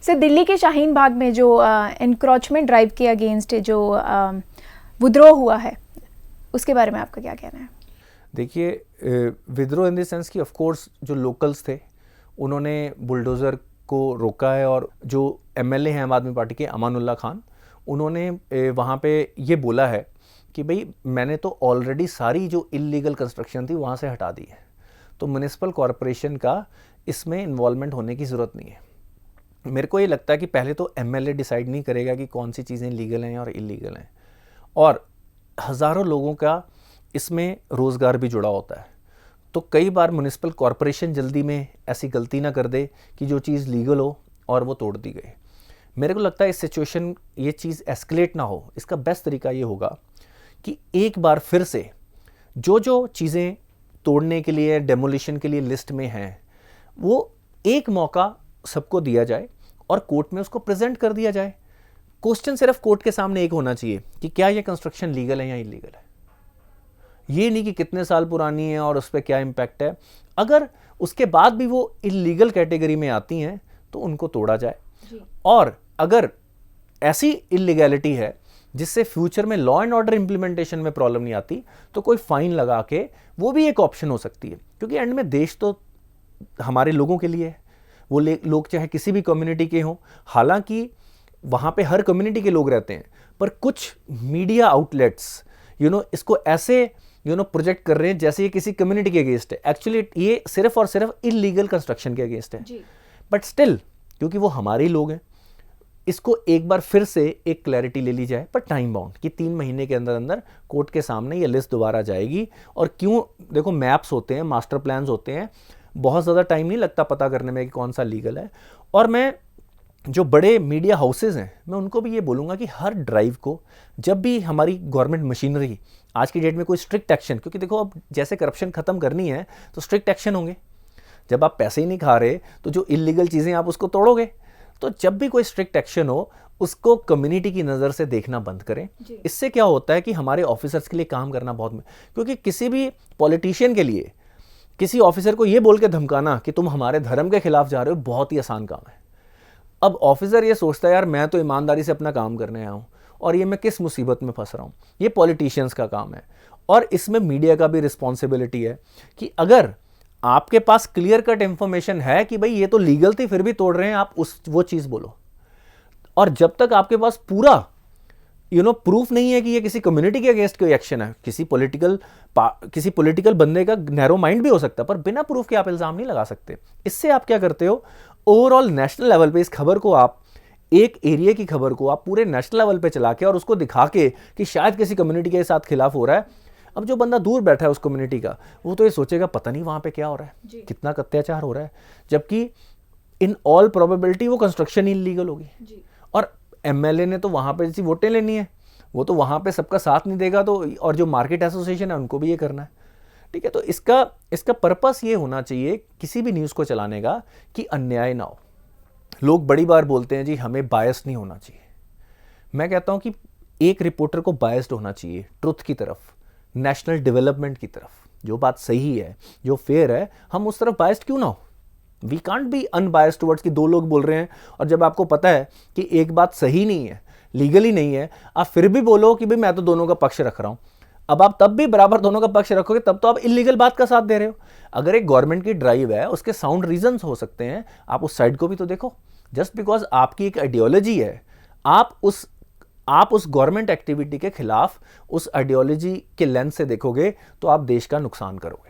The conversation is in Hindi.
सर, दिल्ली के शाहीन बाग में जो एनक्रोचमेंट ड्राइव के अगेंस्ट जो विद्रोह हुआ है, उसके बारे में आपका क्या कहना है? देखिए, विद्रोह इन द सेंस कि ऑफ कोर्स जो लोकल्स थे उन्होंने बुलडोज़र को रोका है, और जो एमएलए हैं आम आदमी पार्टी के अमानुल्लाह खान, उन्होंने वहाँ पे ये बोला है कि भाई मैंने तो ऑलरेडी सारी जो इलीगल कंस्ट्रक्शन थी वहाँ से हटा दी है, तो म्युनिसिपल कॉरपोरेशन का इसमें इन्वॉल्वमेंट होने की ज़रूरत नहीं है। मेरे को ये लगता है कि पहले तो एमएलए डिसाइड नहीं करेगा कि कौन सी चीज़ें लीगल हैं और इलीगल हैं, और हज़ारों लोगों का इसमें रोज़गार भी जुड़ा होता है। तो कई बार म्युनिसिपल कॉरपोरेशन जल्दी में ऐसी गलती ना कर दे कि जो चीज़ लीगल हो और वो तोड़ दी गई। मेरे को लगता है इस सिचुएशन ये चीज़ एस्केलेट ना हो, इसका बेस्ट तरीका ये होगा कि एक बार फिर से जो जो चीज़ें तोड़ने के लिए, डेमोलिशन के लिए लिस्ट में हैं, वो एक मौका सबको दिया जाए और कोर्ट में उसको प्रेजेंट कर दिया जाए। क्वेश्चन सिर्फ कोर्ट के सामने एक होना चाहिए कि क्या ये कंस्ट्रक्शन लीगल है या इलीगल है। ये नहीं कि कितने साल पुरानी है और उस पर क्या इम्पैक्ट है। अगर उसके बाद भी वो इलीगल कैटेगरी में आती हैं तो उनको तोड़ा जाए, और अगर ऐसी इलीगैलिटी है जिससे फ्यूचर में लॉ एंड ऑर्डर इंप्लीमेंटेशन में प्रॉब्लम नहीं आती तो कोई फाइन लगा के वो भी एक ऑप्शन हो सकती है, क्योंकि एंड में देश तो हमारे लोगों के लिए है। वो लोग चाहे किसी भी कम्युनिटी के हों, हालांकि वहाँ पे हर कम्युनिटी के लोग रहते हैं, पर कुछ मीडिया आउटलेट्स इसको ऐसे प्रोजेक्ट कर रहे हैं जैसे ये किसी कम्युनिटी के अगेंस्ट है। एक्चुअली ये सिर्फ और सिर्फ इलीगल कंस्ट्रक्शन के अगेंस्ट है, बट स्टिल क्योंकि वो हमारे ही लोग हैं, इसको एक बार फिर से एक क्लैरिटी ले ली जाए, पर टाइम बाउंड कि 3 महीने के अंदर अंदर कोर्ट के सामने ये लिस्ट दोबारा जाएगी। और क्यों, देखो मैप्स होते हैं, मास्टर प्लान्स होते हैं, बहुत ज़्यादा टाइम नहीं लगता पता करने में कि कौन सा लीगल है। और मैं जो बड़े मीडिया हाउसेज हैं, मैं उनको भी ये बोलूँगा कि हर ड्राइव को, जब भी हमारी गवर्नमेंट मशीनरी आज की डेट में कोई स्ट्रिक्ट एक्शन, क्योंकि देखो अब जैसे करप्शन ख़त्म करनी है तो स्ट्रिक्ट एक्शन होंगे। जब आप पैसे ही नहीं खा रहे तो जो इलीगल चीज़ें आप उसको तोड़ोगे। तो जब भी कोई स्ट्रिक्ट एक्शन हो उसको कम्युनिटी की नज़र से देखना बंद करें। इससे क्या होता है कि हमारे ऑफिसर्स के लिए काम करना बहुत, क्योंकि किसी भी पॉलिटिशियन के लिए किसी ऑफिसर को ये बोल के धमकाना कि तुम हमारे धर्म के खिलाफ जा रहे हो, बहुत ही आसान काम है। अब ऑफिसर ये सोचता है यार मैं तो ईमानदारी से अपना काम करने आया हूँ और ये मैं किस मुसीबत में फंस रहा हूँ। ये पॉलिटिशियंस का काम है, और इसमें मीडिया का भी रिस्पॉन्सिबिलिटी है कि अगर आपके पास क्लियर कट इंफॉर्मेशन है कि भाई ये तो लीगल थी फिर भी तोड़ रहे हैं, आप वो चीज़ बोलो। और जब तक आपके पास पूरा प्रूफ नहीं है कि ये किसी कम्युनिटी के अगेंस्ट कोई एक्शन है, किसी पॉलिटिकल बंदे का नैरो माइंड भी हो सकता है, पर बिना प्रूफ के आप इल्ज़ाम नहीं लगा सकते। इससे आप क्या करते हो, ओवरऑल नेशनल लेवल पे इस खबर को, आप एक एरिया की खबर को आप पूरे नेशनल लेवल पे चला के और उसको दिखा के कि शायद किसी कम्युनिटी के साथ खिलाफ हो रहा है। अब जो बंदा दूर बैठा है उस कम्युनिटी का, वो तो ये सोचेगा पता नहीं वहाँ पे क्या हो रहा है, कितना अत्याचार हो रहा है, जबकि इन ऑल प्रोबेबिलिटी वो कंस्ट्रक्शन इलीगल होगी। और एमएलए ने तो वहाँ पे जैसी वोटें लेनी है, वो तो वहाँ पे सबका साथ नहीं देगा, तो और जो मार्केट एसोसिएशन है उनको भी ये करना है। ठीक है, तो इसका पर्पस ये होना चाहिए किसी भी न्यूज़ को चलाने का कि अन्याय ना हो। लोग बड़ी बार बोलते हैं जी हमें बायस नहीं होना चाहिए। मैं कहता हूँ कि एक रिपोर्टर को बायस्ड होना चाहिए ट्रुथ की तरफ, नेशनल डेवलपमेंट की तरफ। जो बात सही है, जो फेयर है, हम उस तरफ बायस्ड क्यों ना हो। We can't be unbiased towards कि 2 लोग बोल रहे हैं और जब आपको पता है कि एक बात सही नहीं है, लीगली नहीं है, आप फिर भी बोलो कि भाई मैं तो दोनों का पक्ष रख रहा हूं। अब आप तब भी बराबर दोनों का पक्ष रखोगे तब तो आप इलीगल बात का साथ दे रहे हो। अगर एक गवर्नमेंट की ड्राइव है, उसके साउंड रीजंस हो सकते हैं, आप उस साइड को भी तो देखो। जस्ट बिकॉज आपकी एक आइडियोलॉजी है, आप उस गवर्नमेंट एक्टिविटी के खिलाफ उस आइडियोलॉजी के लेंस से देखोगे तो आप देश का नुकसान करोगे।